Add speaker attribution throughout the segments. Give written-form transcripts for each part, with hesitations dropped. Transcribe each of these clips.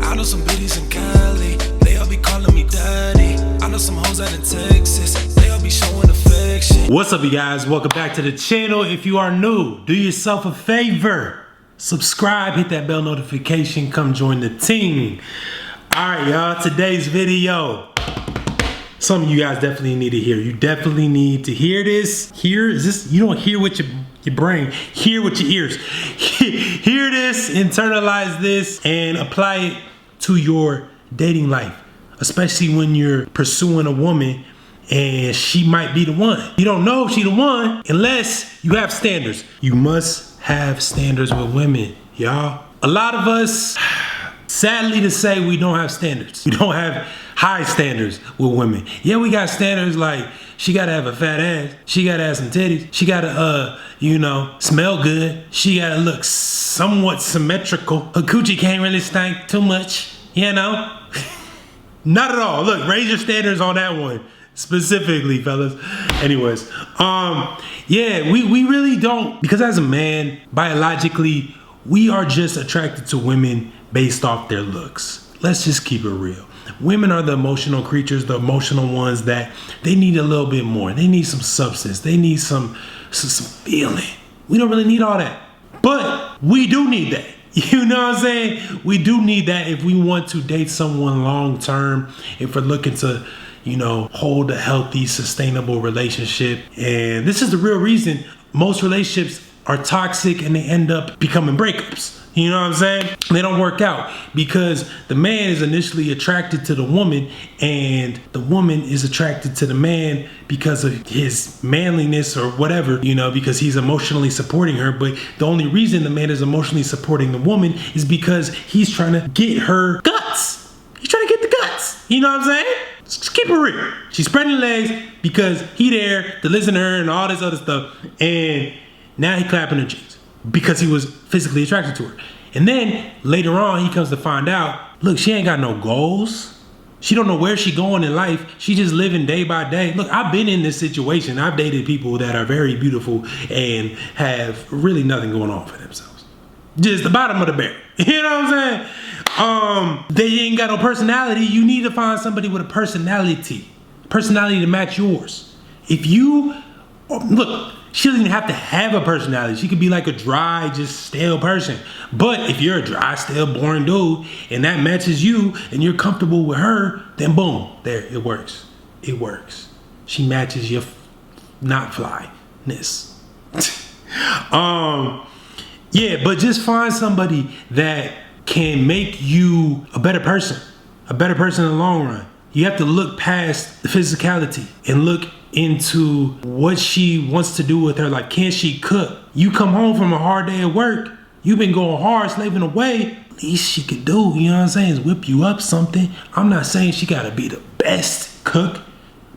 Speaker 1: I know some biddies in Cali, they all be calling me daddy. I know some hoes out in Texas, they all be showing affection.
Speaker 2: What's up, you guys? Welcome back to the channel. If you are new, do yourself a favor. Subscribe, hit that bell notification, come join the team. All right, y'all, today's video. Some of you guys definitely need to hear. You definitely need to hear this. You don't hear with your brain, hear with your ears. Hear this, internalize this, and apply it to your dating life. Especially when you're pursuing a woman and she might be the one. You don't know if she's the one unless you have standards. You must have standards with women, y'all. A lot of us, sadly to say, we don't have standards. We don't have high standards with women. Yeah, we got standards like she gotta have a fat ass, she gotta have some titties, she gotta, smell good, she gotta look somewhat symmetrical. Her coochie can't really stink too much, Not at all. Look, raise your standards on that one specifically, fellas. Anyways, yeah, we really don't, because as a man, biologically, we are just attracted to women based off their looks. Let's just keep it real. Women are the emotional creatures, the emotional ones that they need a little bit more. They need some substance. They need some feeling. We don't really need all that, but we do need that. You know what I'm saying? We do need that if we want to date someone long term, if we're looking to, hold a healthy, sustainable relationship. And this is the real reason most relationships are toxic and they end up becoming breakups. You know what I'm saying? They don't work out because the man is initially attracted to the woman and the woman is attracted to the man because of his manliness or whatever, because he's emotionally supporting her. But the only reason the man is emotionally supporting the woman is because he's trying to get her guts. He's trying to get the guts. You know what I'm saying? Just keep it real. She's spreading her legs because he there to listen to her and all this other stuff. And now he clapping her cheeks because he was physically attracted to her. And then later on, he comes to find out, look, she ain't got no goals. She don't know where she going in life. She just living day by day. Look, I've been in this situation. I've dated people that are very beautiful and have really nothing going on for themselves. Just the bottom of the barrel. You know what I'm saying? They ain't got no personality. You need to find somebody with a personality to match yours. If you, look, she doesn't even have to have a personality. She could be like a dry, just stale person. But if you're a dry, stale, boring dude and that matches you and you're comfortable with her, then boom, there, it works. It works. She matches your not flyness. Yeah, but just find somebody that can make you a better person in the long run. You have to look past the physicality and look into what she wants to do with her. Like, can she cook? You come home from a hard day at work, you've been going hard, slaving away, least she could do, you know what I'm saying, is whip you up something. I'm not saying she gotta be the best cook,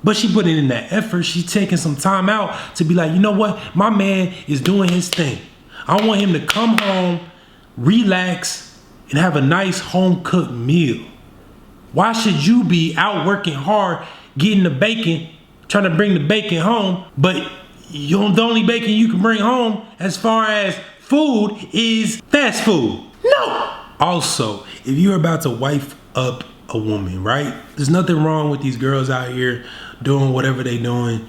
Speaker 2: but she put in that effort. She's taking some time out to be like, you know what, my man is doing his thing. I want him to come home, relax, and have a nice home cooked meal. Why should you be out working hard, getting the bacon, trying to bring the bacon home, but the only bacon you can bring home as far as food is fast food? No. Also, if you're about to wife up a woman, right? There's nothing wrong with these girls out here doing whatever they doing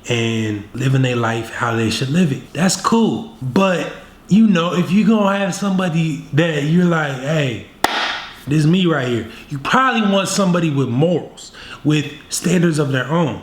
Speaker 2: and living their life how they should live it. That's cool. But, if you're gonna have somebody that you're like, hey, this is me right here, you probably want somebody with morals, with standards of their own.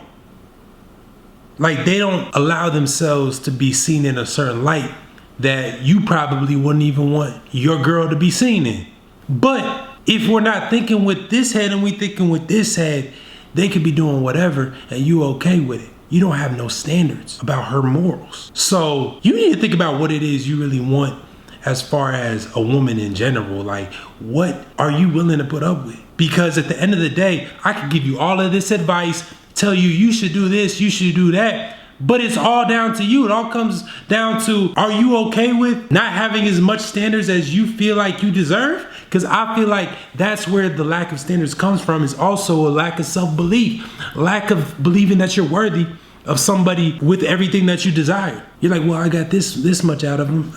Speaker 2: Like, they don't allow themselves to be seen in a certain light that you probably wouldn't even want your girl to be seen in. But if we're not thinking with this head and we thinking with this head, they could be doing whatever and you okay with it. You don't have no standards about her morals. So you need to think about what it is you really want as far as a woman in general. Like, what are you willing to put up with? Because at the end of the day, I could give you all of this advice, tell you you should do this, you should do that, but it's all down to you. It all comes down to, are you okay with not having as much standards as you feel like you deserve? Because I feel like that's where the lack of standards comes from, is also a lack of self-belief, lack of believing that you're worthy of somebody with everything that you desire. You're like, well, I got this much out of him.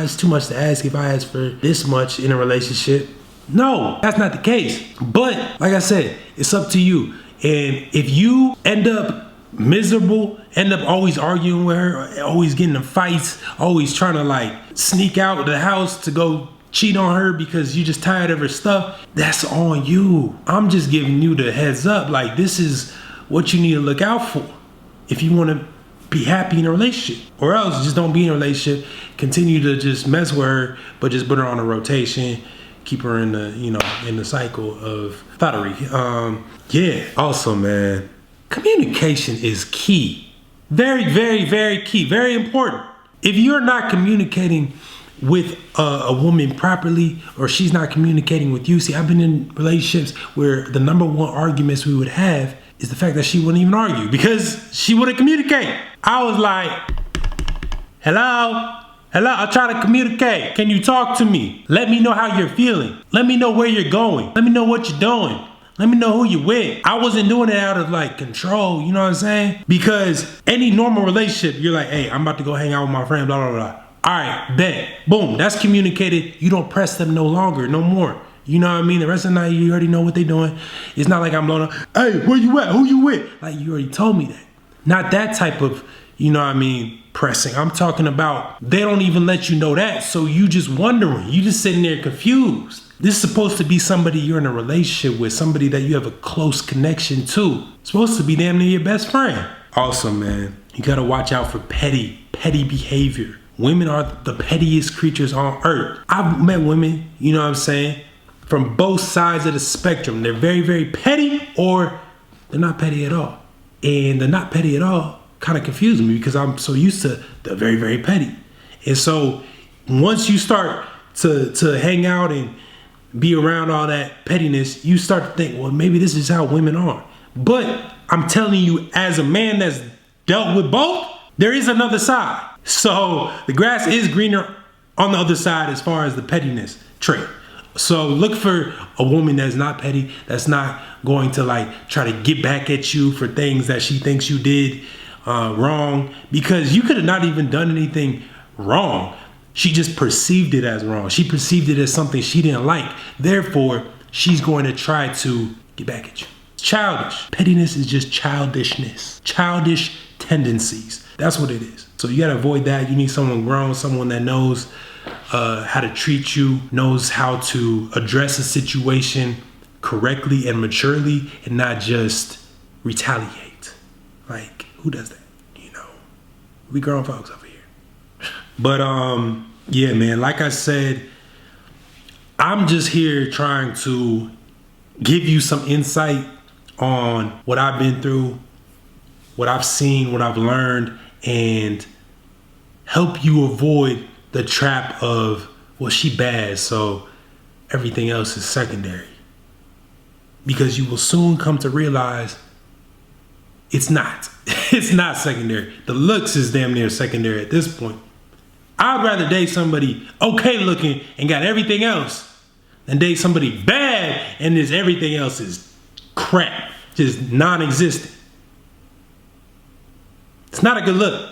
Speaker 2: It's too much to ask if I ask for this much in a relationship. No, that's not the case. But like I said, it's up to you. And if you end up miserable, end up always arguing with her, always getting in fights, always trying to like sneak out of the house to go cheat on her because you just tired of her stuff, that's on you. I'm just giving you the heads up. Like, this is what you need to look out for if you want to be happy in a relationship. Or else just don't be in a relationship, continue to just mess with her, but just put her on a rotation, keep her in the, you know, in the cycle of thottery. Yeah. Also, man, communication is key. Very, very, very key. Very important. If you're not communicating with a woman properly, or she's not communicating with you. See, I've been in relationships where the number one arguments we would have is the fact that she wouldn't even argue because she wouldn't communicate. I was like, hello, I'm trying to communicate. Can you talk to me? Let me know how you're feeling. Let me know where you're going. Let me know what you're doing. Let me know who you're with. I wasn't doing it out of like control, you know what I'm saying? Because any normal relationship, you're like, hey, I'm about to go hang out with my friend, blah, blah, blah. All right, bet. Boom, that's communicated. You don't press them no longer, no more. You know what I mean? The rest of the night, you already know what they're doing. It's not like I'm blowing up, hey, where you at? Who you with? Like, you already told me that. Not that type of, you know what I mean, pressing. I'm talking about they don't even let you know that, so you just wondering. You just sitting there confused. This is supposed to be somebody you're in a relationship with, somebody that you have a close connection to. It's supposed to be damn near your best friend. Also, man, you gotta watch out for petty behavior. Women are the pettiest creatures on earth. I've met women, you know what I'm saying, from both sides of the spectrum. They're very, very petty, or they're not petty at all. And the not petty at all kind of confuses me because I'm so used to the very, very petty. And so once you start to hang out and be around all that pettiness, you start to think, well, maybe this is how women are. But I'm telling you, as a man that's dealt with both, there is another side. So the grass is greener on the other side as far as the pettiness trait. So look for a woman that's not petty, that's not going to like try to get back at you for things that she thinks you did wrong, because you could have not even done anything wrong. She just perceived it as wrong. She perceived it as something she didn't like. Therefore, she's going to try to get back at you. It's childish. Pettiness is just childishness, childish tendencies. That's what it is. So you gotta avoid that. You need someone grown, someone that knows how to treat you, knows how to address a situation correctly and maturely, and not just retaliate. Like, who does that? You know, we grown folks over here. But yeah, man, like I said, I'm just here trying to give you some insight on what I've been through, what I've seen, what I've learned, and help you avoid the trap of, well, she bad, so everything else is secondary. Because you will soon come to realize it's not. It's not secondary. The looks is damn near secondary at this point. I'd rather date somebody okay looking and got everything else than date somebody bad and this everything else is crap, just non-existent. It's not a good look.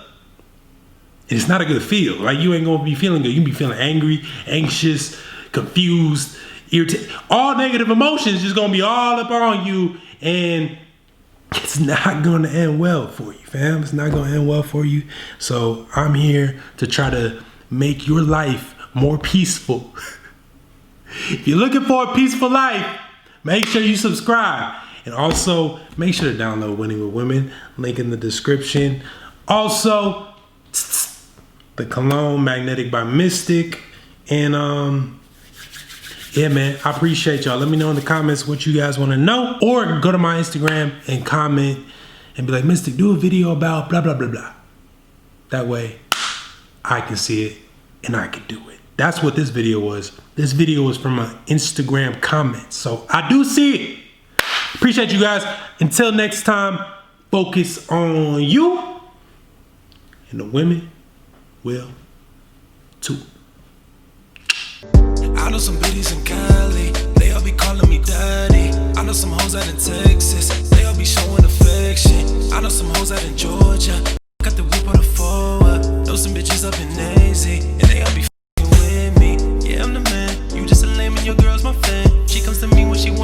Speaker 2: And it's not a good feel. Like, you ain't gonna be feeling good. You can be feeling angry, anxious, confused, irritated. All negative emotions just gonna be all up on you, and it's not gonna end well for you, fam. It's not gonna end well for you. So I'm here to try to make your life more peaceful. If you're looking for a peaceful life, make sure you subscribe. And also, make sure to download Winning with Women. Link in the description. Also, the cologne Magnetic by Mystic. And yeah, man, I appreciate y'all. Let me know in the comments what you guys want to know. Or go to my Instagram and comment and be like, Mystic, do a video about blah, blah, blah, blah. That way, I can see it and I can do it. That's what this video was. This video was from an Instagram comment. So I do see it. Appreciate you guys. Until next time, focus on you, and the women will too.
Speaker 1: I know some biddies in Cali, they all be calling me daddy. I know some hoes out in Texas, they all be showing affection. I know some hoes out in Georgia, got the whip on the forward. Know some bitches up in AZ, and they all be f***ing with me. Yeah, I'm the man, you just a lame and your girl's my fan.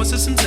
Speaker 1: my system's in.